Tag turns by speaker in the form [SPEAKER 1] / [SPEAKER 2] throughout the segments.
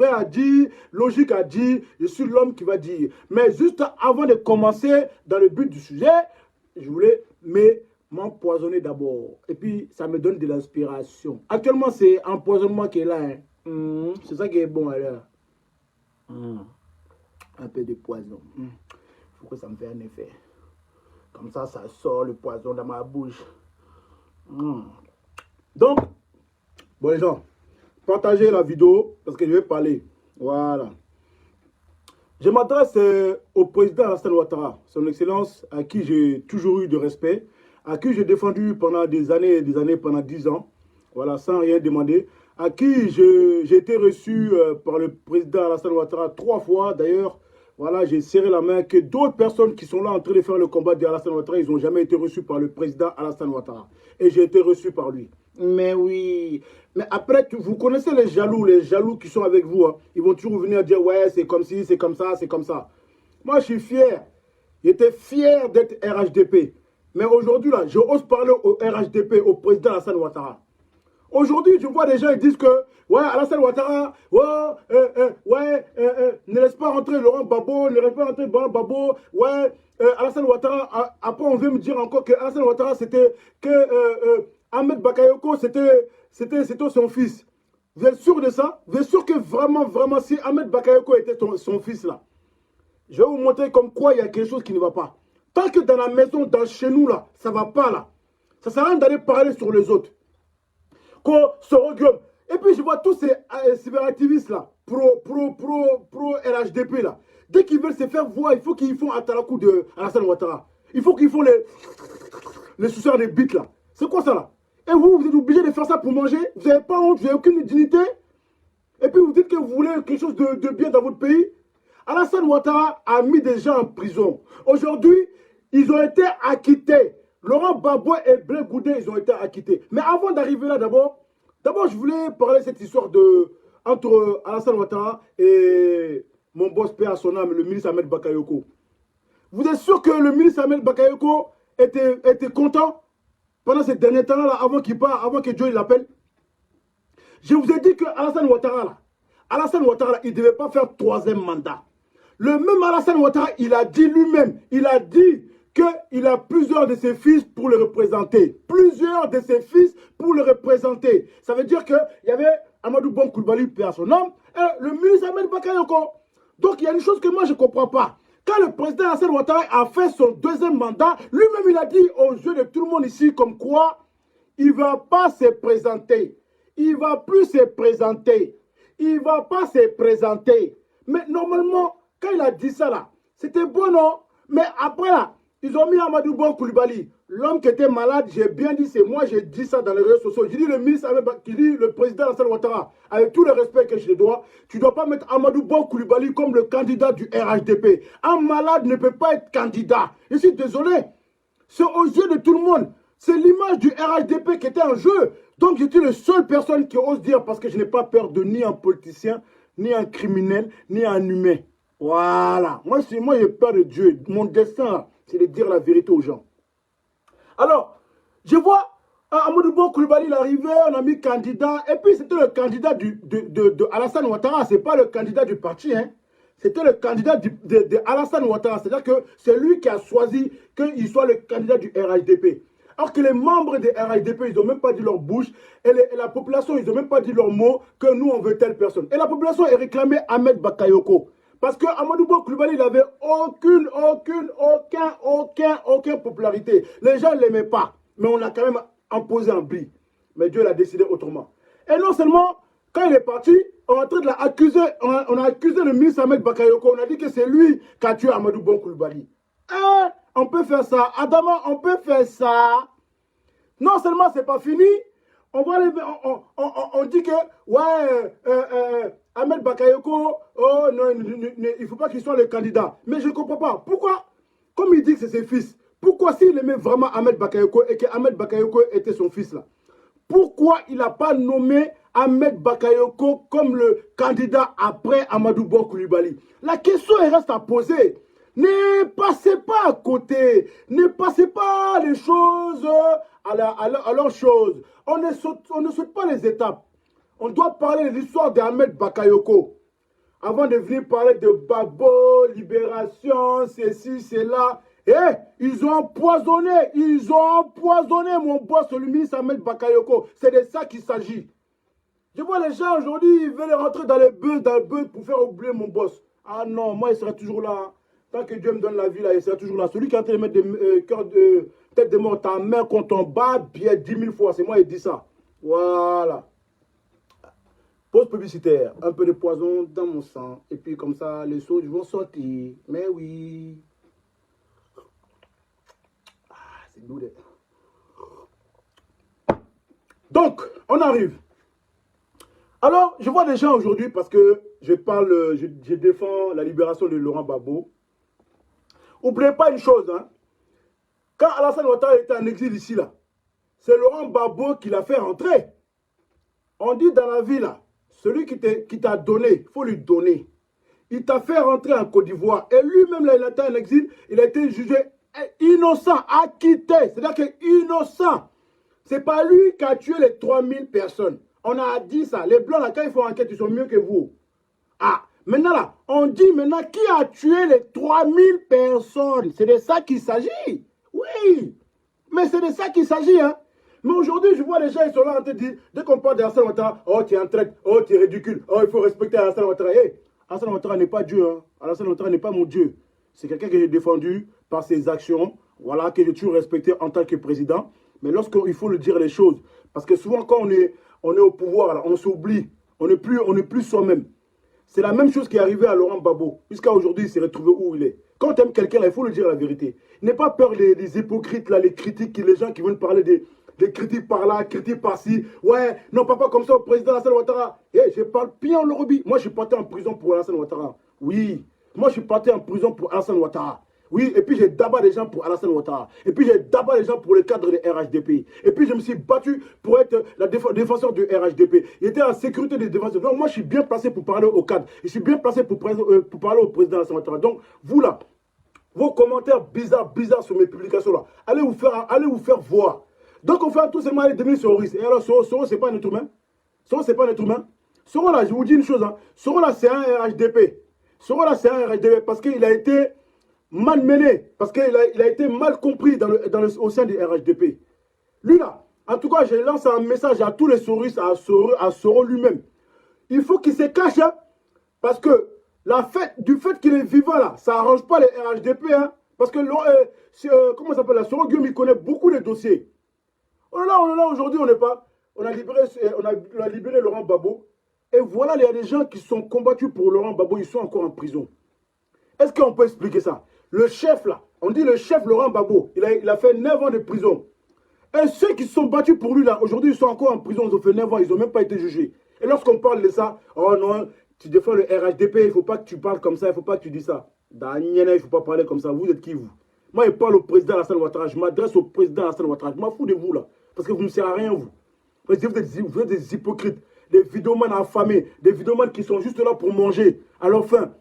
[SPEAKER 1] vrai a dit, logique a dit, je suis l'homme qui va dire. Mais juste avant de commencer dans le but du sujet, je voulais m'empoisonner d'abord. Et puis, ça me donne de l'inspiration. Actuellement, c'est empoisonnement qui est là. Hein. C'est ça qui est bon, alors. Un peu de poison. Il faut que ça me fasse un effet. Comme ça sort le poison dans ma bouche. Donc, bon les gens, partagez la vidéo parce que je vais parler. Voilà. Je m'adresse au président Alassane Ouattara, son excellence, à qui j'ai toujours eu de respect, à qui j'ai défendu pendant des années, pendant 10 ans, voilà, sans rien demander, à qui j'ai été reçu par le président Alassane Ouattara 3 fois. D'ailleurs, voilà, j'ai serré la main que d'autres personnes qui sont là en train de faire le combat de Alassane Ouattara, ils n'ont jamais été reçus par le président Alassane Ouattara. Et j'ai été reçu par lui. Mais oui. Mais après, vous connaissez les jaloux qui sont avec vous. Hein. Ils vont toujours venir dire, ouais, c'est comme ci, c'est comme ça, c'est comme ça. Moi, je suis fier. J'étais fier d'être RHDP. Mais aujourd'hui, là, j'ose parler au RHDP, au président Alassane Ouattara. Aujourd'hui, je vois des gens qui disent que, ouais, Alassane Ouattara, ne laisse pas rentrer Laurent Gbagbo, ne laisse pas rentrer Laurent Gbagbo, ouais, Alassane Ouattara, après on veut me dire encore que Alassane Ouattara, c'était que Ahmed Bakayoko, c'était son fils. Vous êtes sûr de ça? Vous êtes sûr que vraiment, si Ahmed Bakayoko était son fils là, je vais vous montrer comme quoi il y a quelque chose qui ne va pas. Tant que dans la maison, chez nous là, ça ne va pas là, ça ne sert à rien d'aller parler sur les autres. Qu'on se regroupe. Et puis je vois tous ces cyberactivistes là, pro RHDP là. Dès qu'ils veulent se faire voir, il faut qu'ils font Atalakou de Alassane Ouattara. Il faut qu'ils font les suceurs des bites là. C'est quoi ça là? Et vous êtes obligé de faire ça pour manger? Vous n'avez pas honte, vous n'avez aucune dignité? Et puis vous dites que vous voulez quelque chose de bien dans votre pays? Alassane Ouattara a mis des gens en prison. Aujourd'hui, ils ont été acquittés. Laurent Gbagbo et Blé Goudé, ils ont été acquittés. Mais avant d'arriver là, d'abord, je voulais parler de cette histoire entre Alassane Ouattara et mon boss père à son âme, le ministre Ahmed Bakayoko. Vous êtes sûr que le ministre Ahmed Bakayoko était content pendant ces derniers temps-là, avant qu'il parte, avant que Dieu l'appelle? Je vous ai dit que Alassane Ouattara, il ne devait pas faire 3e mandat. Le même Alassane Ouattara, il a dit lui-même, il a dit qu'il a plusieurs de ses fils pour le représenter. Plusieurs de ses fils pour le représenter. Ça veut dire qu'il y avait Amadou Bon Coulibaly, père à son homme, et le ministre Ahmed Bakayoko. Donc il y a une chose que moi je ne comprends pas. Quand le président Alassane Ouattara a fait son 2e mandat, lui-même il a dit aux yeux de tout le monde ici comme quoi il ne va pas se présenter. Il ne va plus se présenter. Il ne va pas se présenter. Mais normalement, quand il a dit ça là, c'était bon, non? Mais après là, ils ont mis Amadou Bon Coulibaly, l'homme qui était malade, j'ai bien dit, c'est moi, j'ai dit ça dans les réseaux sociaux. J'ai dit le ministre, qui dit le président Alassane Ouattara, avec tout le respect que je te dois, tu ne dois pas mettre Amadou Bon Coulibaly comme le candidat du RHDP. Un malade ne peut pas être candidat. Je suis désolé. C'est aux yeux de tout le monde. C'est l'image du RHDP qui était en jeu. Donc j'étais la seule personne qui ose dire, parce que je n'ai pas peur de ni un politicien, ni un criminel, ni un humain. Voilà. Moi j'ai peur de Dieu. Mon destin, c'est de dire la vérité aux gens. Alors, je vois Amadou Bon Coulibaly, il arrivait, on a mis candidat, et puis c'était le candidat de Alassane Ouattara, ce n'est pas le candidat du parti, hein. C'était le candidat de Alassane Ouattara, c'est-à-dire que c'est lui qui a choisi qu'il soit le candidat du RHDP. Alors que les membres des RHDP, ils n'ont même pas dit leur bouche, et la population, ils n'ont même pas dit leur mot, que nous, on veut telle personne. Et la population a réclamé Ahmed Bakayoko. Parce que Amadou Bon Coulibaly, il n'avait aucune popularité. Les gens ne l'aimaient pas. Mais on a quand même imposé un bris. Mais Dieu l'a décidé autrement. Et non seulement, quand il est parti, on a accusé le ministre Ahmed Bakayoko. On a dit que c'est lui qui a tué Amadou Bon Coulibaly. On peut faire ça. Adama, on peut faire ça. Non seulement c'est pas fini, on dit que, ouais, Ahmed Bakayoko, oh non, il ne faut pas qu'il soit le candidat. Mais je ne comprends pas. Pourquoi, comme il dit que c'est ses fils, pourquoi s'il aimait vraiment Ahmed Bakayoko et que Ahmed Bakayoko était son fils là, pourquoi il n'a pas nommé Ahmed Bakayoko comme le candidat après Amadou Bon Coulibaly? La question elle reste à poser. Ne passez pas à côté. Ne passez pas les choses à leurs choses. On ne saute pas les étapes. On doit parler de l'histoire d'Ahmed Bakayoko. avant de venir parler de Babo, libération, ceci, cela. Eh, ils ont empoisonné mon boss, le ministre Ahmed Bakayoko. C'est de ça qu'il s'agit. Je vois les gens aujourd'hui, ils veulent rentrer dans le buzz pour faire oublier mon boss. Ah non, moi, il sera toujours là. Hein. Tant que Dieu me donne la vie, là, il sera toujours là. Celui qui est en train de mettre des cœurs de tête de mort, ta main contre ton bas, bien 10 000 fois. C'est moi qui dis ça. Voilà. Pause publicitaire. Un peu de poison dans mon sang. Et puis, comme ça, les sauts vont sortir. Mais oui. Ah, c'est doux. Donc, on arrive. Alors, je vois des gens aujourd'hui parce que je défends la libération de Laurent Gbagbo. N'oubliez pas une chose, hein. Quand Alassane Ouattara était en exil ici, là, c'est Laurent Gbagbo qui l'a fait rentrer. On dit dans la vie, là, celui qui t'a donné, il faut lui donner. Il t'a fait rentrer en Côte d'Ivoire. Et lui-même, là, il était en exil, il a été jugé innocent, acquitté. C'est-à-dire que innocent. C'est pas lui qui a tué les 3000 personnes. On a dit ça. Les Blancs, là, quand ils font enquête, ils sont mieux que vous. Ah, maintenant, là, on dit maintenant qui a tué les 3000 personnes. C'est de ça qu'il s'agit. Oui. Mais c'est de ça qu'il s'agit, hein. Mais aujourd'hui, je vois les gens, ils sont là en train de dire, dès qu'on parle d'Alassane Ouattara, oh, tu es en traite, oh, tu es ridicule, oh, il faut respecter Alassane Ouattara. Hey, Alassane Ouattara n'est pas Dieu, hein. Alassane Ouattara n'est pas mon Dieu. C'est quelqu'un que j'ai défendu par ses actions, voilà, que j'ai toujours respecté en tant que président. Mais lorsqu'il faut le dire les choses, parce que souvent quand on est au pouvoir, là, on s'oublie, on n'est plus soi-même. C'est la même chose qui est arrivée à Laurent Gbagbo. Jusqu'à aujourd'hui, il s'est retrouvé où il est. Quand tu aimes quelqu'un, il faut le dire la vérité. N'aie pas peur des hypocrites, là, les critiques, les gens qui viennent parler des critiques par là, critiques par-ci. Ouais, non, papa, comme ça, au président Alassane Ouattara. Eh, je parle bien en Lorobi. Moi, je suis parti en prison pour Alassane Ouattara. Oui. Moi, je suis parti en prison pour Alassane Ouattara. Oui, et puis j'ai d'abattu des gens pour Alassane Ouattara. Et puis j'ai d'abattu des gens pour le cadre de RHDP. Et puis je me suis battu pour être le défenseur du RHDP. Il était en sécurité des défenseurs. Donc moi, je suis bien placé pour parler au cadre. Je suis bien placé pour parler au président Alassane Ouattara. Donc, vous là, vos commentaires bizarres sur mes publications là, allez vous faire voir. Donc on fait tout simplement aller devenir terroriste. Et alors, Soro, c'est pas un être humain. Soro, c'est pas un être humain. Soro là, je vous dis une chose. Hein. Soro là, c'est un RHDP. Soro là, c'est un RHDP parce qu'il a été mal mené, parce qu'il a été mal compris au sein du RHDP. Lui là, en tout cas, je lance un message à tous les soristes, à Soro lui-même. Il faut qu'il se cache, hein, parce que du fait qu'il est vivant là, ça n'arrange pas les RHDP, hein, parce que, comment ça s'appelle là, Soro Guillaume, il connaît beaucoup de dossiers. On est là aujourd'hui, on a libéré Laurent Gbagbo, et voilà, il y a des gens qui sont combattus pour Laurent Gbagbo, ils sont encore en prison. Est-ce qu'on peut expliquer ça? Le chef là, on dit le chef Laurent Gbagbo, il a fait 9 ans de prison. Et ceux qui se sont battus pour lui là, aujourd'hui ils sont encore en prison, ils ont fait 9 ans, ils n'ont même pas été jugés. Et lorsqu'on parle de ça, oh non, tu défends le RHDP, il ne faut pas que tu parles comme ça, il ne faut pas que tu dis ça. Il ne faut pas parler comme ça, vous êtes qui vous? Moi je parle au président Alassane Ouattara, je m'adresse au président Alassane Ouattara, je m'en fous de vous là, parce que vous ne servez à rien vous. Vous êtes des hypocrites, des vidéomans affamés, des vidéomans qui sont juste là pour manger à leur faim.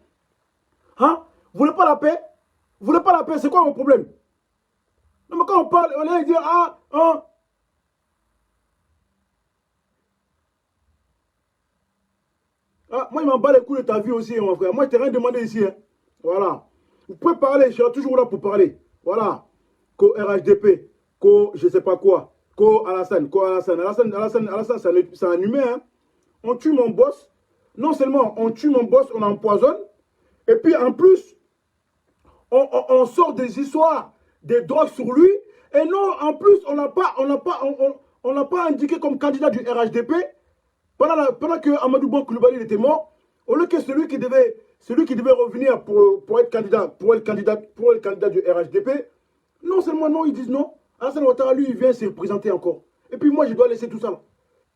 [SPEAKER 1] Hein? Vous voulez pas la paix? Vous voulez pas la paix? C'est quoi mon problème? Non, mais quand on parle, on va dire, moi, il m'en bat les couilles de ta vie aussi, mon frère. Moi, je t'ai rien demandé ici. Hein. Voilà. Vous pouvez parler, je serai toujours là pour parler. Voilà. Co RHDP, co je sais pas quoi, co Alassane, Alassane, c'est un humain. Hein. On tue mon boss. Non seulement on tue mon boss, on empoisonne. Et puis en plus, on sort des histoires, des drogues sur lui. Et non, en plus, on n'a pas indiqué comme candidat du RHDP. Pendant que Amadou Bon Coulibaly était mort, au lieu que celui qui devait revenir pour être candidat du RHDP, non seulement non, ils disent non. Alassane Ouattara, lui, il vient se représenter encore. Et puis moi, je dois laisser tout ça là.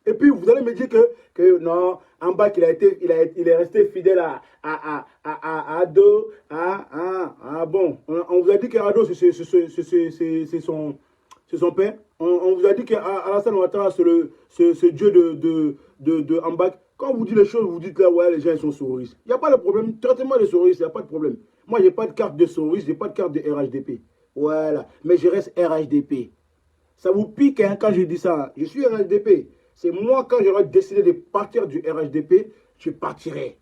[SPEAKER 1] Et puis vous allez me dire que non, en bas il est resté fidèle à Ado. Bon, on vous a dit qu'Ado c'est son père. On vous a dit qu'Alassane Ouattara c'est ce dieu de Ambak. Quand on vous dit les choses, vous dites là, ouais, les gens ils sont souristes. Il n'y a pas de problème. Traitez-moi de souristes, il n'y a pas de problème. Moi, je n'ai pas de carte de souriste, je n'ai pas de carte de RHDP. Voilà. Mais je reste RHDP. Ça vous pique hein, quand je dis ça. Je suis RHDP. C'est moi, quand j'aurai décidé de partir du RHDP, je partirai.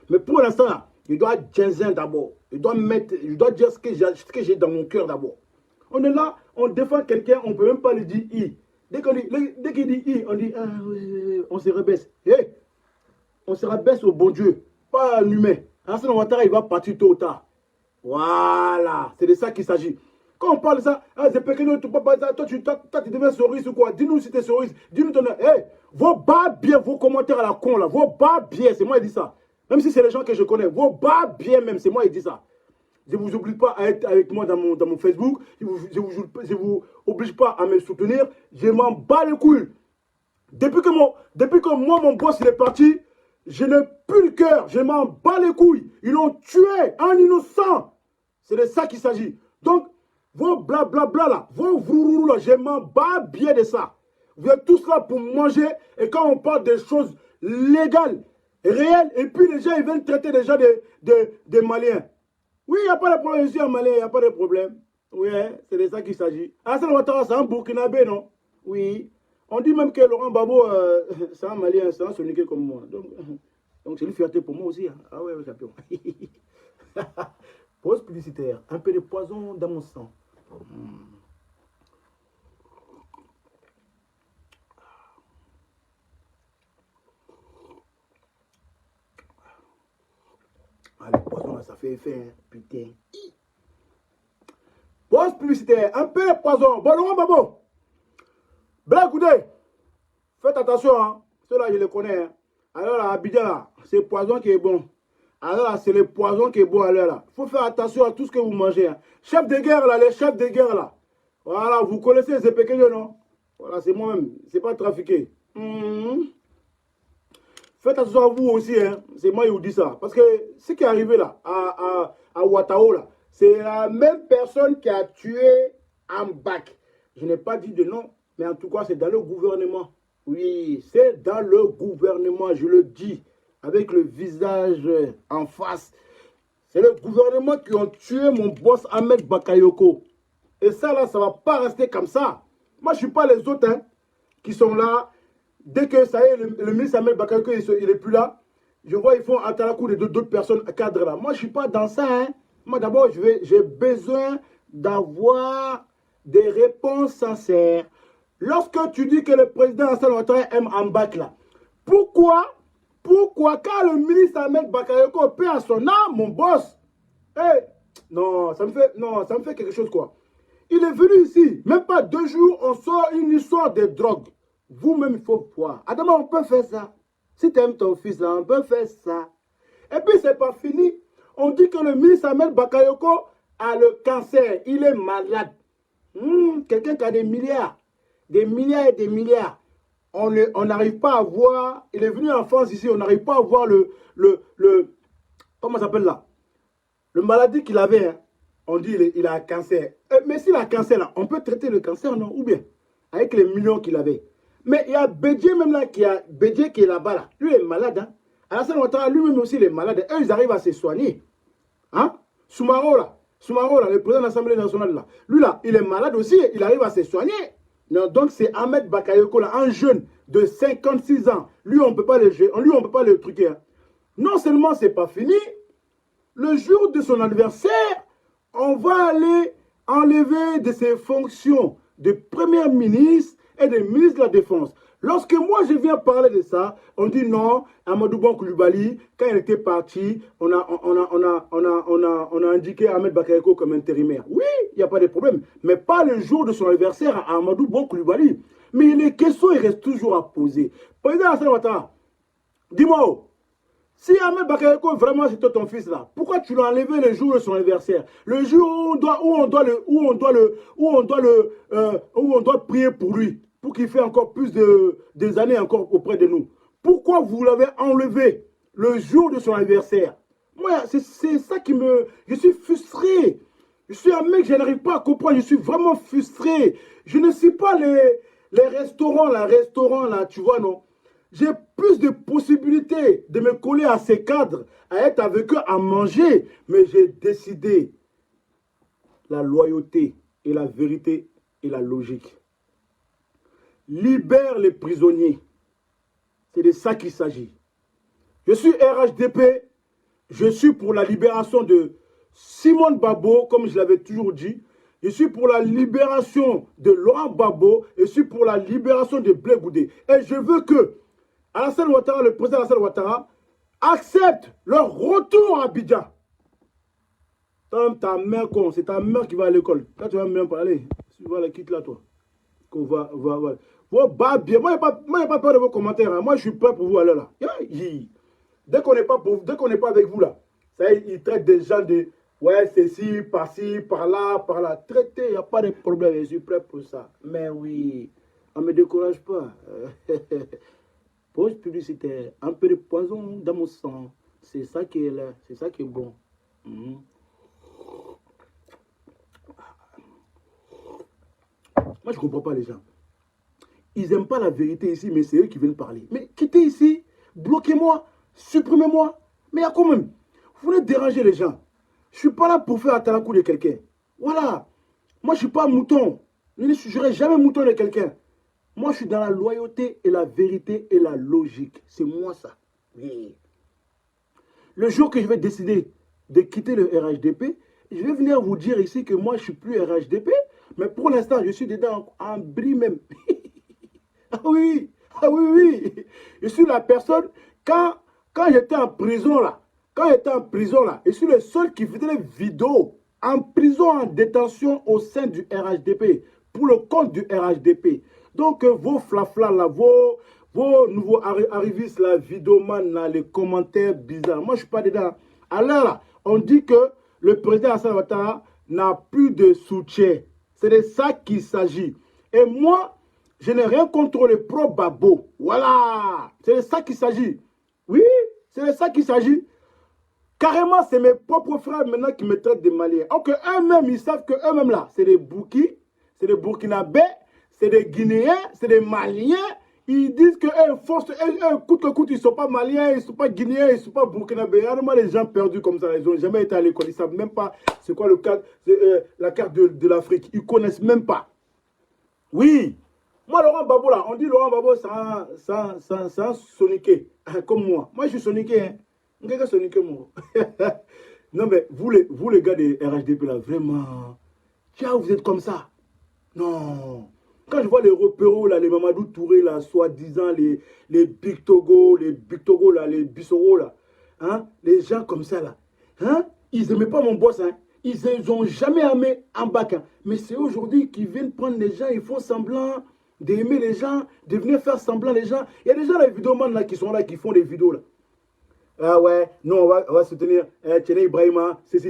[SPEAKER 1] Mais pour l'instant, là, je dois ginseng d'abord. Je dois dire ce que j'ai dans mon cœur d'abord. On est là, on défend quelqu'un, on ne peut même pas lui dire I. Dès qu'il dit I, on dit ah, oui, on se rabaisse. Hey, on se rabaisse au bon Dieu, pas à l'humain. Alassane Ouattara, il va partir tôt ou tard. Voilà, c'est de ça qu'il s'agit. Quand on parle de ça, ah, c'est pequeño, tu peux pas toi, tu deviens cerise ou quoi? Dis-nous si tu es cerise. Dis-nous ton. Hey, vos bas bien, vos commentaires à la con là. Vos bas bien, c'est moi qui dis ça. Même si c'est les gens que je connais. Vos bas bien même, c'est moi qui dis ça. Je ne vous oblige pas à être avec moi dans mon Facebook. Je ne vous oblige pas à me soutenir. Je m'en bats les couilles. Depuis que moi, mon boss, il est parti, je n'ai plus le cœur. Je m'en bats les couilles. Ils ont tué un innocent. C'est de ça qu'il s'agit. Donc, vos blablabla là, vos vrourourou là, je m'en bats bien de ça. Vous êtes tous là pour manger. Et quand on parle des choses légales, réelles, et puis les gens, ils veulent traiter déjà des Maliens. Oui, il n'y a pas de problème. Je suis un Malien, il n'y a pas de problème. Oui, c'est de ça qu'il s'agit. Alassane Ouattara, c'est un Burkinabé, non? Oui. On dit même que Laurent Gbagbo, c'est un Malien, c'est un Soniké comme moi. Donc c'est une fierté pour moi aussi. Hein. Ah ouais, champion. Pause publicitaire. Un peu de poison dans mon sang. Ah, le poison là, ça fait effet, hein. Putain. Pause publicitaire. Un peu de poison. Bon, Laurent Gbagbo. Ben écoutez, faites attention, hein. Ceux-là, je les connais. Hein. Alors là, Abidjan, là, c'est le poison qui est bon. Alors là, c'est le poison qui est bon à l'heure là. Il faut faire attention à tout ce que vous mangez. Hein. Chef de guerre là, les chefs de guerre là. Voilà, vous connaissez ces péqués, non? Voilà, c'est moi-même. C'est pas trafiqué. Faites attention à vous aussi, hein. C'est moi qui vous dis ça. Parce que ce qui est arrivé là, à Ouattao là, c'est la même personne qui a tué Ambak. Je n'ai pas dit de nom, mais en tout cas, c'est dans le gouvernement. Oui, c'est dans le gouvernement, je le dis, avec le visage en face. C'est le gouvernement qui ont tué mon boss Ahmed Bakayoko. Et ça, là, ça ne va pas rester comme ça. Moi, je ne suis pas les autres hein, qui sont là. Dès que ça y est, le ministre Ahmed Bakayoko, il n'est plus là. Je vois, ils font à la cour d'autres personnes cadres là. Moi, je ne suis pas dans ça. Hein. Moi, d'abord, j'ai besoin d'avoir des réponses sincères. Lorsque tu dis que le président Alassane Ouattara aime Ambak là, pourquoi quand le ministre Ahmed Bakayoko paie à son âme, mon boss, hey, non, ça me fait quelque chose quoi. Il est venu ici, même pas 2 jours, on sort une histoire de drogue. Vous-même, il faut voir. Adama, on peut faire ça. Si tu aimes ton fils là, on peut faire ça. Et puis, c'est pas fini. On dit que le ministre Ahmed Bakayoko a le cancer. Il est malade. Quelqu'un qui a des milliards. Des milliards et des milliards. On n'arrive pas à voir. Il est venu en France ici, on n'arrive pas à voir le comment ça s'appelle là? Le maladie qu'il avait. Hein. On dit il a un cancer. Mais s'il a un cancer là, on peut traiter le cancer, non? Ou bien, avec les millions qu'il avait. Mais il y a Bédié même là, Bédié qui est là-bas là. Lui est malade. Hein. Alassane Ouattara, lui-même aussi, il est malade. Eux, ils arrivent à se soigner. Hein? Soumaro là, le président de l'Assemblée nationale là. Lui là, il est malade aussi, il arrive à se soigner. Non, donc c'est Ahmed Bakayoko là, un jeune de 56 ans. Lui, on ne peut pas le truquer. Hein. Non seulement c'est pas fini, le jour de son anniversaire, on va aller enlever de ses fonctions de premier ministre et de ministre de la Défense. Lorsque moi je viens parler de ça, on dit non, Amadou Bon Coulibaly, quand il était parti, on a indiqué Ahmed Bakayoko comme intérimaire. Oui, il n'y a pas de problème, mais pas le jour de son anniversaire à Amadou Bon Coulibaly. Mais les questions, il reste toujours à poser. Président Alassane Ouattara, dis-moi, si Ahmed Bakayoko vraiment c'était ton fils là, pourquoi tu l'as enlevé le jour de son anniversaire? Le jour où on doit prier pour lui, pour qu'il fasse encore plus des années encore auprès de nous. Pourquoi vous l'avez enlevé le jour de son anniversaire? Moi, c'est ça qui me... Je suis frustré. Je suis un mec, je n'arrive pas à comprendre. Je suis vraiment frustré. Je ne suis pas les restaurants là, tu vois, non? J'ai plus de possibilités de me coller à ces cadres, à être avec eux, à manger. Mais j'ai décidé la loyauté et la vérité et la logique. Libère les prisonniers. C'est de ça qu'il s'agit. Je suis RHDP. Je suis pour la libération de Simone Babo, comme je l'avais toujours dit. Je suis pour la libération de Laurent Gbagbo. Je suis pour la libération de Blé Goudé. Et je veux que Alassane Ouattara, le président Alassane Ouattara, accepte leur retour à Abidjan. Ta mère, con, c'est ta mère qui va à l'école. Quand tu vas même parler, tu vas la quitter là, toi. Qu'on va. Vous bah bien. Moi, il n'y a pas peur de vos commentaires. Hein. Moi, je suis prêt pour vous aller là. Dès qu'on n'est pas avec vous là, ça y est, ils traitent des gens de. Ouais, c'est ci, par-ci, par-là, par-là. Traité, il n'y a pas de problème. Je suis prêt pour ça. Mais oui, on ne me décourage pas. Pause publicitaire. Un peu de poison dans mon sang. C'est ça qui est là. C'est ça qui est bon. Moi, je ne comprends pas les gens. Ils n'aiment pas la vérité ici, mais c'est eux qui viennent parler. Mais quittez ici, bloquez-moi, supprimez-moi. Mais il y a quand même. Vous venez déranger les gens. Je ne suis pas là pour faire à la coup de quelqu'un. Voilà. Moi, je ne suis pas un mouton. Je ne serai jamais mouton de quelqu'un. Moi, je suis dans la loyauté et la vérité et la logique. C'est moi ça. Oui. Le jour que je vais décider de quitter le RHDP, je vais venir vous dire ici que moi, je ne suis plus RHDP. Mais pour l'instant, je suis dedans en bris même. Ah oui, oui. Je suis la personne, quand j'étais en prison là, je suis le seul qui faisait des vidéos en prison, en détention au sein du RHDP, pour le compte du RHDP. Donc, vos flaflas là, vos nouveaux arrivistes là, vidéoman là, les commentaires bizarres, moi je ne suis pas dedans. Alors là, on dit que le président Alassane Ouattara n'a plus de soutien. C'est de ça qu'il s'agit. Et moi, je n'ai rien contre les pro-Babo. Voilà. C'est de ça qu'il s'agit. Oui, c'est de ça qu'il s'agit. Carrément, c'est mes propres frères maintenant qui me traitent de Maliens. Donc, eux-mêmes, ils savent qu'eux-mêmes là, c'est des Boukis, c'est des Burkinabés, c'est des Guinéens, c'est des Maliens. Ils disent que coûte que coûte, ils ne sont pas Maliens, ils ne sont pas Guinéens, ils ne sont pas Burkinabés. Regardez-moi les gens perdus comme ça, ils n'ont jamais été à l'école. Ils ne savent même pas c'est quoi la carte de l'Afrique. Ils ne connaissent même pas. Oui. Moi, Laurent Gbagbo, là, on dit Laurent Gbagbo, c'est un soniqué, comme moi. Moi, je suis soniqué, hein. Quelqu'un soniqué, moi. Non, mais vous les gars des RHDP, là, vraiment, tiens, vous êtes comme ça. Non. Quand je vois les repéros, là, les Mamadou Touré, là, soi-disant, les Big Togo, là, les Bissoro, là, hein, les gens comme ça, là, hein, ils n'aimaient pas mon boss, hein. Ils n'ont jamais aimé en bac. Hein. Mais c'est aujourd'hui qu'ils viennent prendre les gens, ils font semblant d'aimer les gens, de venir faire semblant les gens. Il y a des gens, les vidéomans là, qui sont là, qui font des vidéos là. Ah ouais, non, on va soutenir Tchéné Ibrahima, c'est.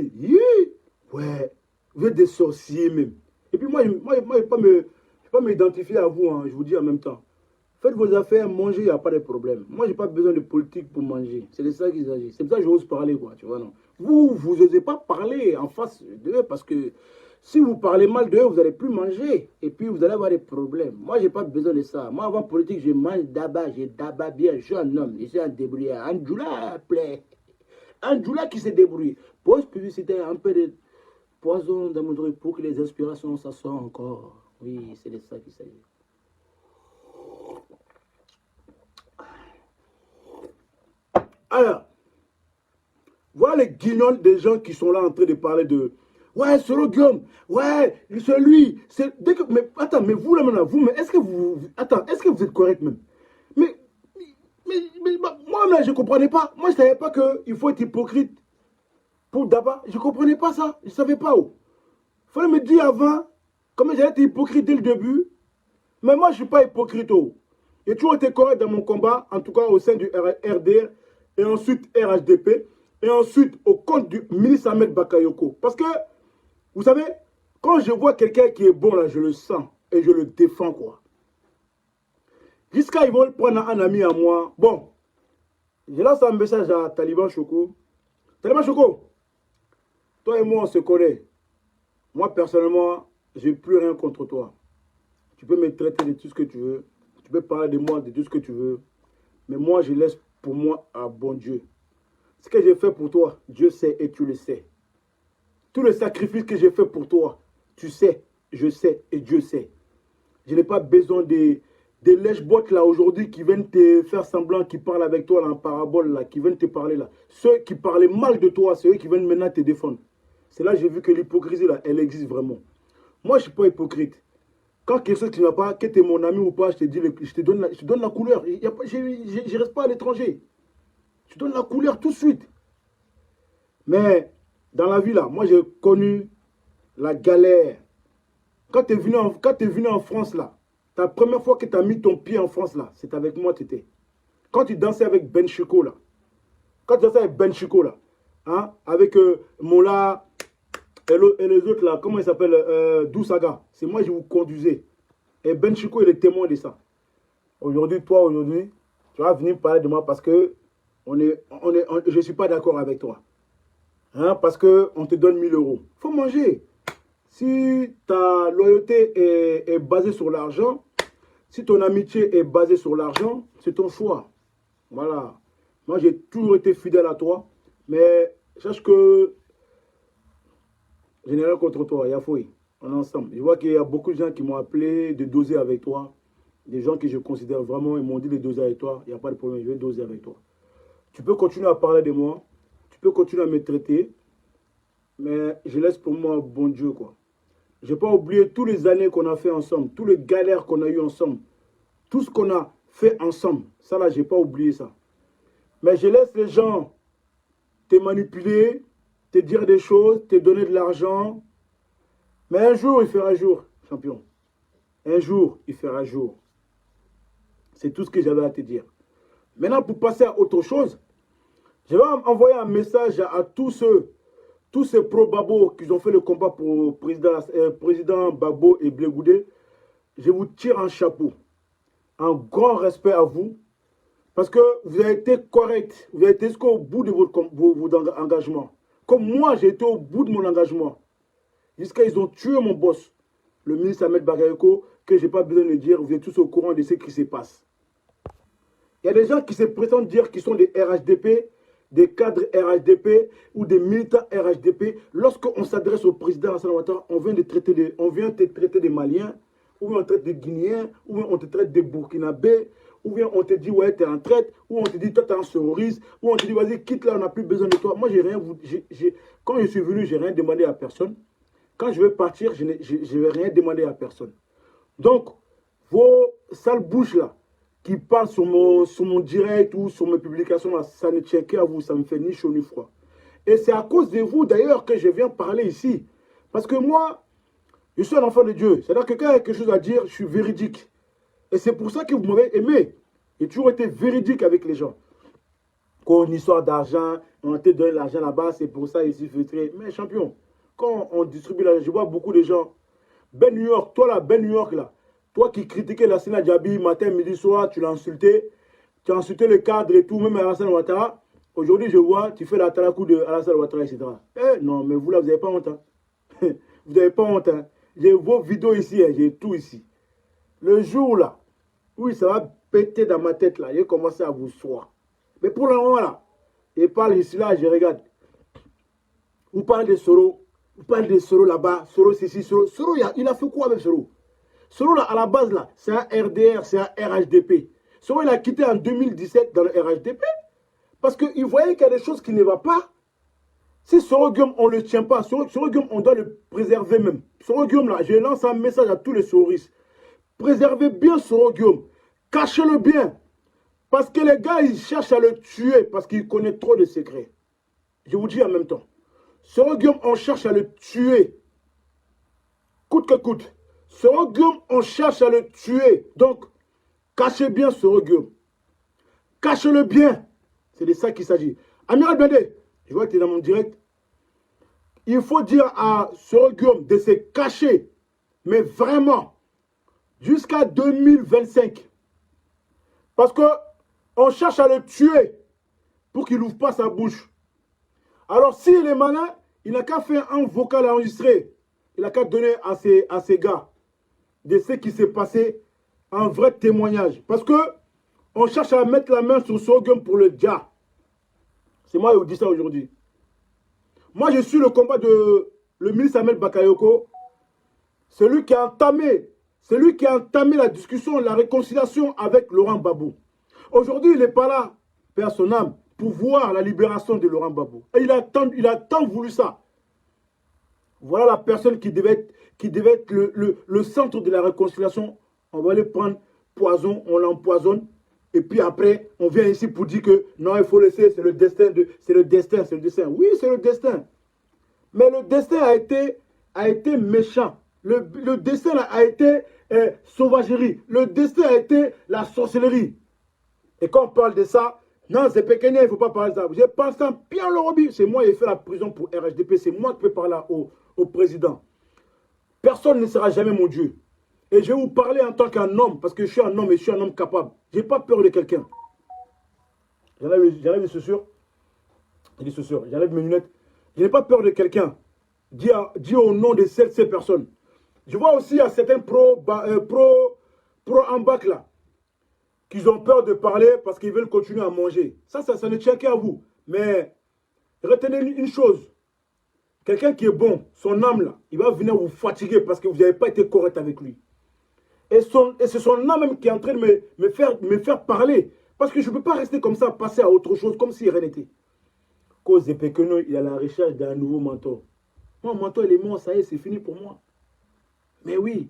[SPEAKER 1] Ouais, vous êtes des sorciers même. Et puis moi je ne vais pas m'identifier à vous, hein, je vous dis en même temps. Faites vos affaires, mangez, il n'y a pas de problème. Moi, je n'ai pas besoin de politique pour manger. C'est de ça qu'il s'agit. C'est pour ça que j'ose parler, quoi, tu vois, non. Vous n'osez pas parler en face d'eux parce que si vous parlez mal d'eux, vous n'allez plus manger. Et puis, vous allez avoir des problèmes. Moi, je n'ai pas besoin de ça. Moi, avant politique, je mange d'abord, j'ai d'abord bien. Je suis un homme, je suis un débrouillard. Andjoula, plaît. Andjoula qui se débrouille. Pose publicité, un peu de poison dans mon truc pour que les inspirations s'assoient encore. Oui, c'est de ça qu'il s'agit. Alors, voilà les guignols des gens qui sont là en train de parler de ouais, Soro Guillaume, ouais, c'est lui. Dès que, mais attends, mais vous là maintenant, mais est-ce que vous êtes correct même? Mais moi là, je ne comprenais pas. Moi, je ne savais pas qu'il faut être hypocrite pour Daba. Je ne comprenais pas ça. Je ne savais pas où. Il fallait me dire avant, comme j'allais être hypocrite dès le début. Mais moi, je ne suis pas hypocrite. J'ai toujours été correct dans mon combat, en tout cas au sein du RDR. Et ensuite RHDP, et ensuite au compte du ministre Ahmed Bakayoko. Parce que, vous savez, quand je vois quelqu'un qui est bon, là, je le sens, et je le défends, quoi. Jusqu'à ils vont prendre un ami à moi. Bon, je lance un message à Taliban Choco. Taliban Choco, toi et moi, on se connaît. Moi, personnellement, je n'ai plus rien contre toi. Tu peux me traiter de tout ce que tu veux. Tu peux parler de moi, de tout ce que tu veux. Mais moi, je laisse pour moi à bon Dieu. Ce que j'ai fait pour toi, Dieu sait et tu le sais. Tout le sacrifice que j'ai fait pour toi, tu sais, je sais et Dieu sait. Je n'ai pas besoin de des lèche-boîtes là aujourd'hui qui viennent te faire semblant, qui parlent avec toi là, en parabole là, qui viennent te parler là. Ceux qui parlaient mal de toi, c'est eux qui viennent maintenant te défendre. C'est là que j'ai vu que l'hypocrisie là, elle existe vraiment. Moi, je ne suis pas hypocrite. Quand quelque chose qui ne va pas, que tu es mon ami ou pas, je te donne la couleur. Je ne reste pas à l'étranger. Je te donne la couleur tout de suite. Mais dans la vie là, moi j'ai connu la galère. Quand tu es venu en France là, ta première fois que tu as mis ton pied en France là, c'est avec moi tu étais. Quand tu dansais avec Ben Chico là, hein, avec Mola et les autres là, comment il s'appelle, Dousaga, c'est moi qui vous conduisais. Et Ben Chico il est témoin de ça. Aujourd'hui, tu vas venir parler de moi parce que je ne suis pas d'accord avec toi. Hein, parce qu'on te donne 1000 euros. Il faut manger. Si ta loyauté est basée sur l'argent, si ton amitié est basée sur l'argent, c'est ton choix. Voilà. Moi, j'ai toujours été fidèle à toi. Mais sache que je n'ai rien contre toi. Yafoui. On est ensemble. Je vois qu'il y a beaucoup de gens qui m'ont appelé de doser avec toi. Des gens que je considère vraiment, ils m'ont dit de doser avec toi. Il n'y a pas de problème, je vais doser avec toi. Tu peux continuer à parler de moi. Tu peux continuer à me traiter. Mais je laisse pour moi bon Dieu, quoi. Je n'ai pas oublié toutes les années qu'on a fait ensemble, toutes les galères qu'on a eues ensemble, tout ce qu'on a fait ensemble. Ça, là, je n'ai pas oublié ça. Mais je laisse les gens te manipuler, te dire des choses, te donner de l'argent. Mais un jour, il fera jour, champion. Un jour, il fera jour. C'est tout ce que j'avais à te dire. Maintenant, pour passer à autre chose, je vais envoyer un message à tous ces pro-Babo qui ont fait le combat pour président Babo et Blé Goudé. Je vous tire un chapeau. Un grand respect à vous. Parce que vous avez été correct. Vous avez été jusqu'au bout de votre engagement. Comme moi, j'ai été au bout de mon engagement. Jusqu'à ils ont tué mon boss, le ministre Ahmed Bakayoko, que je n'ai pas besoin de dire. Vous êtes tous au courant de ce qui se passe. Il y a des gens qui se prétendent dire qu'ils sont des RHDP, des cadres RHDP ou des militants RHDP. Lorsqu'on s'adresse au président Alassane Ouattara, on vient te traiter des Maliens, ou bien on traite des Guinéens, ou bien on te traite des Burkinabés, ou bien on te dit ouais t'es en traite, ou on te dit toi t'es un terroriste, ou on te dit vas-y quitte là, on n'a plus besoin de toi. Moi quand je suis venu, j'ai rien demandé à personne. Quand je vais partir, je ne vais rien demander à personne. Donc, vos sales bouches là, qui parlent sur mon direct ou sur mes publications, là, ça ne tient qu'à vous, ça me fait ni chaud ni froid. Et c'est à cause de vous d'ailleurs que je viens parler ici. Parce que moi, je suis un enfant de Dieu. C'est-à-dire que quand il y a quelque chose à dire, je suis véridique. Et c'est pour ça que vous m'avez aimé. J'ai toujours été véridique avec les gens. Quand une histoire d'argent, on te donne l'argent là-bas, c'est pour ça ici filtré. Mais champion, quand on distribue l'argent, je vois beaucoup de gens. Ben New York, toi là, Ben New York là, toi qui critiquais la Sina Diaby matin, midi, soir, tu l'as insulté. Tu as insulté le cadre et tout, même Alassane Ouattara. Aujourd'hui, je vois, tu fais la talakou de Alassane Ouattara, etc. Eh non, mais vous là, vous n'avez pas honte. Hein. Vous n'avez pas honte. Hein. J'ai vos vidéos ici, hein, j'ai tout ici. Le jour là, oui, ça va péter dans ma tête là, j'ai commencé à vous soir. Mais pour le moment là, je parle ici là, je regarde. Vous parlez de Soro, vous parlez de Soro là-bas, Soro ici, Soro, il a fait quoi avec Soro? Soro là, à la base là, c'est un RDR, c'est un RHDP. Soro, il a quitté en 2017 dans le RHDP parce qu'il voyait qu'il y a des choses qui ne vont pas. Si Soro Guillaume, on ne le tient pas, Soro Guillaume, on doit le préserver même. Soro Guillaume là, je lance un message à tous les Sororistes. Préservez bien Soro Guillaume. Cachez-le bien. Parce que les gars, ils cherchent à le tuer parce qu'ils connaissent trop de secrets. Je vous dis en même temps. Soro Guillaume, on cherche à le tuer. Coûte que coûte. Soro Guillaume, on cherche à le tuer. Donc, cachez bien Soro Guillaume. Cachez-le bien. C'est de ça qu'il s'agit. Amiral Bendé, je vois que tu es dans mon direct. Il faut dire à Soro Guillaume de se cacher. Mais vraiment. Jusqu'à 2025. Parce qu'on cherche à le tuer pour qu'il n'ouvre pas sa bouche. Alors, s'il est malin, il n'a qu'à faire un vocal à enregistrer. Il n'a qu'à donner à ces gars de ce qui s'est passé un vrai témoignage. Parce qu'on cherche à mettre la main sur Soro Guillaume pour le dia. C'est moi qui vous dis ça aujourd'hui. Moi, je suis le combat de le ministre Ahmed Bakayoko. Celui qui a entamé C'est lui qui a entamé la discussion, la réconciliation avec Laurent Gbagbo. Aujourd'hui, il n'est pas là, père son âme, pour voir la libération de Laurent Gbagbo. Et il a tant voulu ça. Voilà la personne qui devait être le centre de la réconciliation. On va aller prendre poison, on l'empoisonne. Et puis après, on vient ici pour dire que non, il faut laisser, c'est le destin. Oui, c'est le destin. Mais le destin a été méchant. Le destin a été sauvagerie. Le destin a été la sorcellerie. Et quand on parle de ça, non, c'est péquenien, il ne faut pas parler de ça. J'ai pensé à Pierre Lorobi. C'est moi qui ai fait la prison pour RHDP. C'est moi qui peux parler au président. Personne ne sera jamais mon Dieu. Et je vais vous parler en tant qu'un homme, parce que je suis un homme et je suis un homme capable. Je n'ai pas peur de quelqu'un. J'enlève les chaussures. J'enlève mes lunettes. Je n'ai pas peur de quelqu'un. Dis au nom de ces personnes. Je vois aussi à certains pro en bac là, qu'ils ont peur de parler parce qu'ils veulent continuer à manger. Ça ne tient qu'à vous. Mais retenez une chose. Quelqu'un qui est bon, son âme là, il va venir vous fatiguer parce que vous n'avez pas été correct avec lui. Et c'est son âme même qui est en train de me faire parler. Parce que je ne peux pas rester comme ça, passer à autre chose, comme si rien n'était. Cause de Péqueno, il a la recherche d'un nouveau mentor. Mon mentor, il est mort, ça y est, c'est fini pour moi. Mais oui.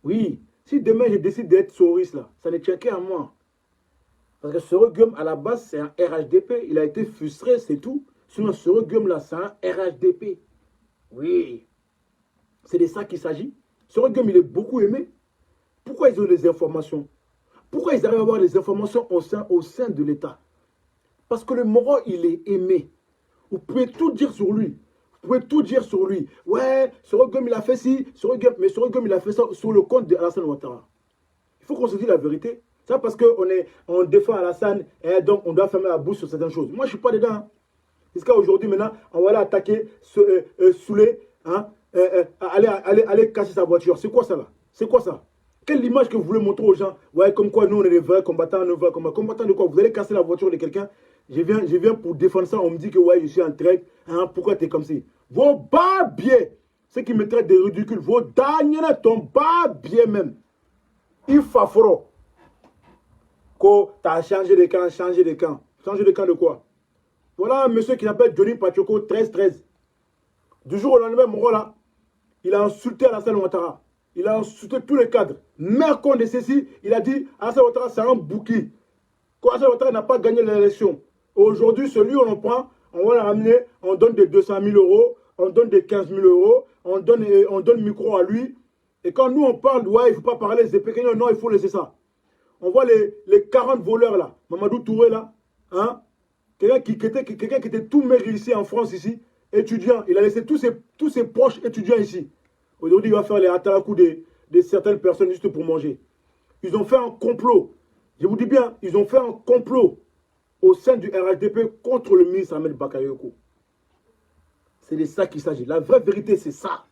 [SPEAKER 1] Oui. Si demain je décide d'être Soris là, ça ne tient qu'à moi. Parce que Soro Guillaume, à la base, c'est un RHDP. Il a été frustré, c'est tout. Sinon, Soro Guillaume là, c'est un RHDP. Oui. C'est de ça qu'il s'agit. Soro Guillaume, il est beaucoup aimé. Pourquoi ils ont des informations? Pourquoi ils arrivent à avoir des informations au sein de l'État? Parce que le Moro, il est aimé. Vous pouvez tout dire sur lui. Vous pouvez tout dire sur lui. Ouais, Soro Guillaume, il a fait ci, mais Soro Guillaume, il a fait ça sur le compte de Alassane Ouattara. Il faut qu'on se dise la vérité. C'est parce qu'on défend Alassane et donc on doit fermer la bouche sur certaines choses. Moi, je ne suis pas dedans. Hein. Jusqu'à aujourd'hui, maintenant, on va aller attaquer Soulé, hein, aller casser sa voiture. C'est quoi ça là? C'est quoi ça? Quelle image que vous voulez montrer aux gens? Ouais, comme quoi nous, on est des vrais combattants, combattants de quoi? Vous allez casser la voiture de quelqu'un? Je viens pour défendre ça, on me dit que ouais, je suis en traite. Hein, pourquoi tu es comme ça? Vos bas biais, ceux qui me traitent de ridicule, vos derniers tombent bas biais même. Il faut fort. Que tu as changé de camp, changé de camp. Changé de camp de quoi? Voilà un monsieur qui s'appelle Johnny Pachoko, 13-13. Du jour au lendemain, mon là, il a insulté Alassane Ouattara. Il a insulté tous les cadres. Mercon de ceci, il a dit Alassane Ouattara, c'est un bouquet. Alassane Ouattara n'a pas gagné l'élection. Aujourd'hui, celui on en prend, on va le ramener, on donne des 200 000 euros, on donne des 15 000 euros, on donne micro à lui. Et quand nous on parle, ouais, il ne faut pas parler des péquenins, non, il faut laisser ça. On voit les 40 voleurs là, Mamadou Touré là, hein? Quelqu'un qui était tout maigre ici en France, ici, étudiant. Il a laissé tous ses proches étudiants ici. Aujourd'hui, il va faire les atalakou de certaines personnes juste pour manger. Ils ont fait un complot. Je vous dis bien, ils ont fait un complot au sein du RHDP contre le ministre Ahmed Bakayoko. C'est de ça qu'il s'agit. La vraie vérité, c'est ça.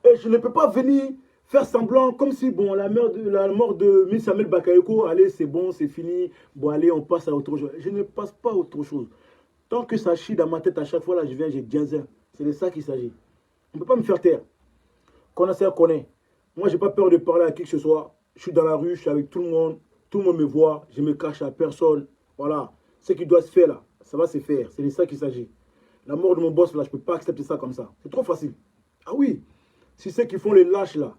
[SPEAKER 1] Et je ne peux pas venir faire semblant comme si, bon, la mort de ministre Ahmed Bakayoko, allez, c'est bon, c'est fini. Bon, allez, on passe à autre chose. Je ne passe pas à autre chose. Tant que ça chie dans ma tête à chaque fois, là, je viens, j'ai 15 ans. C'est de ça qu'il s'agit. On ne peut pas me faire taire. Connaisseur connaît. Moi, je n'ai pas peur de parler à qui que ce soit. Je suis dans la rue, je suis avec tout le monde. Tout le monde me voit. Je ne me cache à personne. Voilà. Ce qui doit se faire, là, ça va se faire. C'est de ça qu'il s'agit. La mort de mon boss, là, je ne peux pas accepter ça comme ça. C'est trop facile. Ah oui. Si ceux qui font les lâches, là,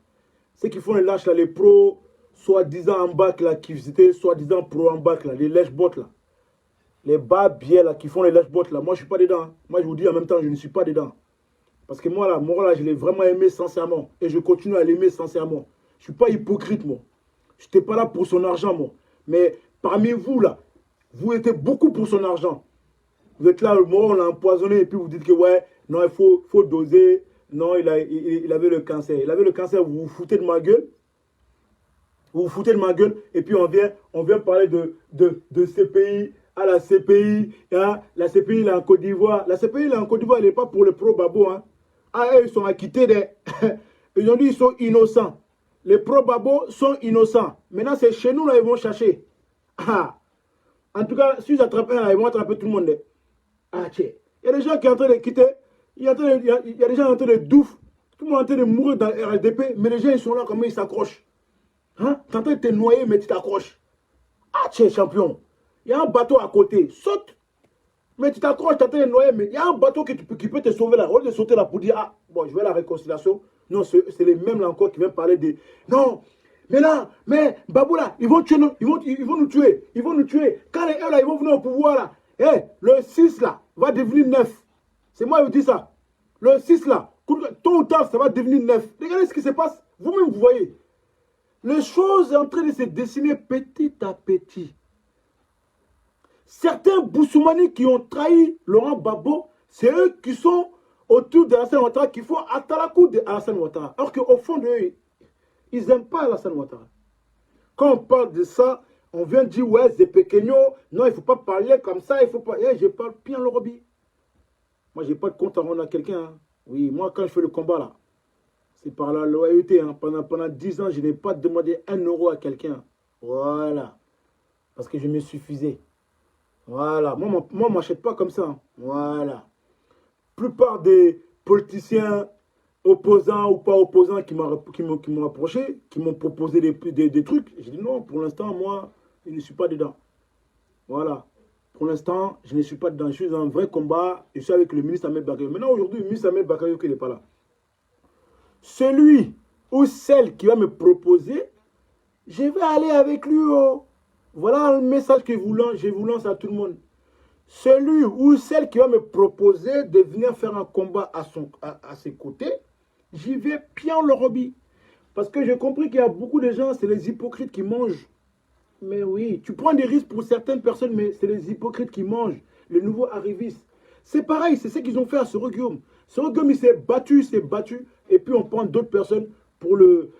[SPEAKER 1] les pros, soi-disant en bac, là, qui étaient soi-disant pro en bac, là, les lèche-bottes, là. Les bas biais, là, qui font les lèche-bottes, là. Moi, je ne suis pas dedans. Hein. Moi, je vous dis en même temps, je ne suis pas dedans. Parce que moi, là, je l'ai vraiment aimé sincèrement. Et je continue à l'aimer sincèrement. Je ne suis pas hypocrite, moi. Je n'étais pas là pour son argent, moi. Mais parmi vous, là, vous étiez beaucoup pour son argent. Vous êtes là, moi, on l'a empoisonné. Et puis vous dites que, ouais, non, il faut doser. Non, il avait le cancer. Il avait le cancer, vous vous foutez de ma gueule. Vous vous foutez de ma gueule. Et puis on vient parler de CPI. À la CPI, hein, la CPI, là, en Côte d'Ivoire. La CPI, là, en Côte d'Ivoire, elle n'est pas pour le pro-babo, hein. Ah, eux, ils sont acquittés des... Ils ont dit qu'ils sont innocents. Les pro-babos sont innocents. Maintenant, c'est chez nous, là, ils vont chercher. Ah. En tout cas, si j'attrape un, là, ils vont attraper tout le monde. Ah, tiens. Il y a des gens qui sont en train de quitter. Il y a des gens en train de douf. Tout le monde est en train de mourir dans le RLDP, mais les gens, ils sont là, comment ils s'accrochent. Hein? Tu es en train de te noyer, mais tu t'accroches. Ah, tu es champion. Il y a un bateau à côté. Saute. Mais tu t'accroches, tu es en train de noyer, mais il y a un bateau qui peut te sauver là. Au lieu de sauter là pour dire, ah, bon, je vais à la réconciliation. Non, c'est les mêmes là encore qui viennent parler de... Non, mais là, mais Babou là, ils vont tuer, ils vont nous tuer. Ils vont nous tuer. Quand les là, ils vont venir au pouvoir là. Eh, le 6 là, va devenir 9. C'est moi qui vous dis ça. Le 6 là, tôt ou tard, ça va devenir 9. Regardez ce qui se passe. Vous-même, vous voyez. Les choses sont en train de se dessiner petit à petit. Certains Boussoumani qui ont trahi Laurent Gbagbo, c'est eux qui sont autour d'Alassane Ouattara, qui font Atalakou d'Alassane Ouattara. Alors qu'au fond d'eux, ils n'aiment pas Alassane Ouattara. Quand on parle de ça, on vient dire, ouais, c'est pequeño, non, il ne faut pas parler comme ça, il faut pas... je parle bien le Roby. Moi, je n'ai pas de compte à rendre à quelqu'un. Hein. Oui, moi, quand je fais le combat, là, c'est par la loyauté. Hein. Pendant 10 ans, je n'ai pas demandé 1 euro à quelqu'un. Voilà. Parce que je me suffisais. Voilà. Moi, on ne m'achète pas comme ça. Hein. Voilà. La plupart des politiciens opposants ou pas opposants qui m'ont approché, qui m'ont proposé des trucs, j'ai dit non, pour l'instant, moi, je ne suis pas dedans. Voilà. Pour l'instant, je ne suis pas dedans. Je suis dans un vrai combat. Je suis avec le ministre Ahmed Bakayoko. Maintenant, aujourd'hui, le ministre Ahmed Bakayoko n'est pas là. Celui ou celle qui va me proposer, je vais aller avec lui. Oh. Voilà le message que je vous lance à tout le monde. Celui ou celle qui va me proposer de venir faire un combat à ses côtés, j'y vais bien le Roby. Parce que j'ai compris qu'il y a beaucoup de gens, c'est les hypocrites qui mangent. Mais oui, tu prends des risques pour certaines personnes, mais c'est les hypocrites qui mangent. Les nouveaux arrivistes. C'est pareil, c'est ce qu'ils ont fait à Soro Guillaume. Soro Guillaume, il s'est battu, et puis on prend d'autres personnes pour le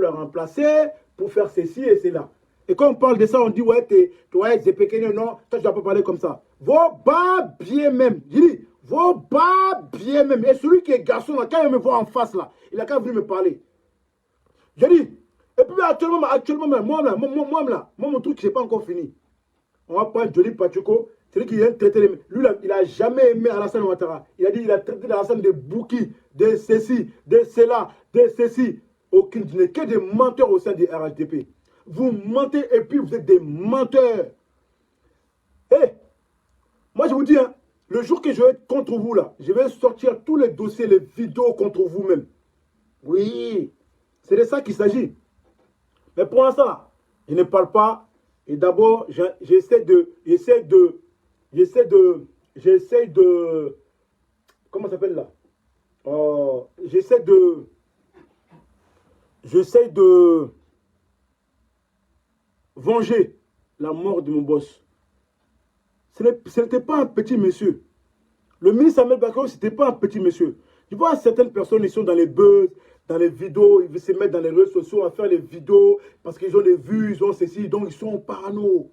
[SPEAKER 1] remplacer, pour faire ceci et cela. Et quand on parle de ça, on dit, ouais, c'est pequeño, non, toi, tu ne dois pas parler comme ça. Vos bas bien même. Je dis, vos bas bien même. Et celui qui est garçon, là, quand il me voit en face, là, il a qu'à venir me parler. Je dis, et puis actuellement, moi, mon truc, je n'ai pas encore fini. On va prendre Johnny Pachuco, celui qui vient de traiter les... Lui, là, il n'a jamais aimé Alassane Ouattara. Il a dit qu'il a traité Alassane de bouki, de ceci, de cela, de ceci. Aucune, il n'est que des menteurs au sein du RHDP. Vous mentez et puis vous êtes des menteurs. Hé, moi je vous dis, hein, le jour que je vais être contre vous là, je vais sortir tous les dossiers, les vidéos contre vous-même. Oui, c'est de ça qu'il s'agit. Mais pour l'instant, je ne parle pas. Et d'abord, j'essaie de, comment ça s'appelle là? J'essaie de venger la mort de mon boss. Ce n'était pas un petit monsieur. Le ministre Ahmed Bakayoko, ce n'était pas un petit monsieur. Tu vois, certaines personnes, ils sont dans les buzz, dans les vidéos, ils veulent se mettre dans les réseaux sociaux à faire les vidéos parce qu'ils ont des vues, ils ont ceci, donc ils sont parano.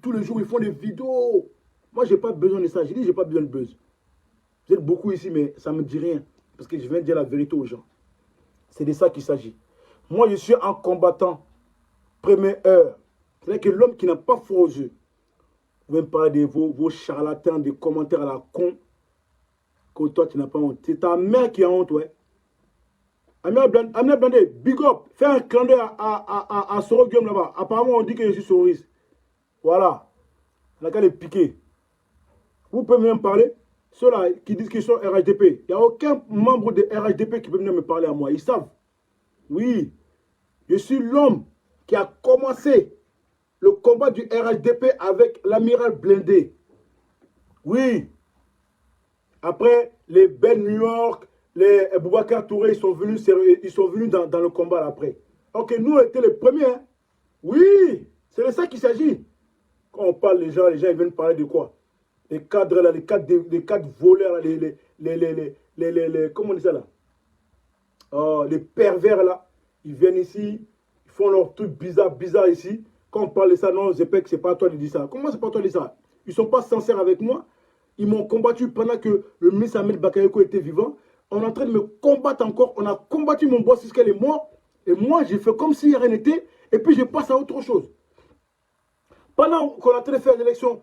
[SPEAKER 1] Tous les jours, ils font des vidéos. Moi, je n'ai pas besoin de ça. Je dis, je n'ai pas besoin de buzz. Vous êtes beaucoup ici, mais ça ne me dit rien. Parce que je viens de dire la vérité aux gens. C'est de ça qu'il s'agit. Moi, je suis un combattant. Première heure. C'est-à-dire que l'homme qui n'a pas foi aux yeux, vous pouvez me parler de vos charlatans, des commentaires à la con, que toi, tu n'as pas honte. C'est ta mère qui a honte, ouais. Amina Blandé, big up, fais un clin d'œil à Soro Guillaume là-bas. Apparemment, on dit que je suis sororiste. Voilà. On a qu'à les piquer. Vous pouvez même parler. Ceux-là qui disent qu'ils sont RHDP. Il n'y a aucun membre de RHDP qui peut venir me parler à moi. Ils savent. Oui. Je suis l'homme qui a commencé le combat du RHDP avec l'amiral Blindé. Oui. Après, les Ben New York, les Boubacar Touré, ils sont venus dans le combat après. Ok, nous, on était les premiers. Hein? Oui, c'est de ça qu'il s'agit. Quand on parle, les gens, ils viennent parler de quoi? Les cadres, là, les cadres voleurs, là, comment on dit ça là? Oh, les pervers là, ils viennent ici, ils font leurs trucs bizarres ici. Quand on parle de ça, non, Zepek, c'est pas toi de dire ça. Comment c'est pas toi de dire ça? Ils sont pas sincères avec moi. Ils m'ont combattu pendant que le ministre Ahmed Bakayoko était vivant. On est en train de me combattre encore. On a combattu mon boss jusqu'à est mort. Et moi, j'ai fait comme si rien n'était. Et puis, je passe à autre chose. Pendant qu'on est en train de faire l'élection,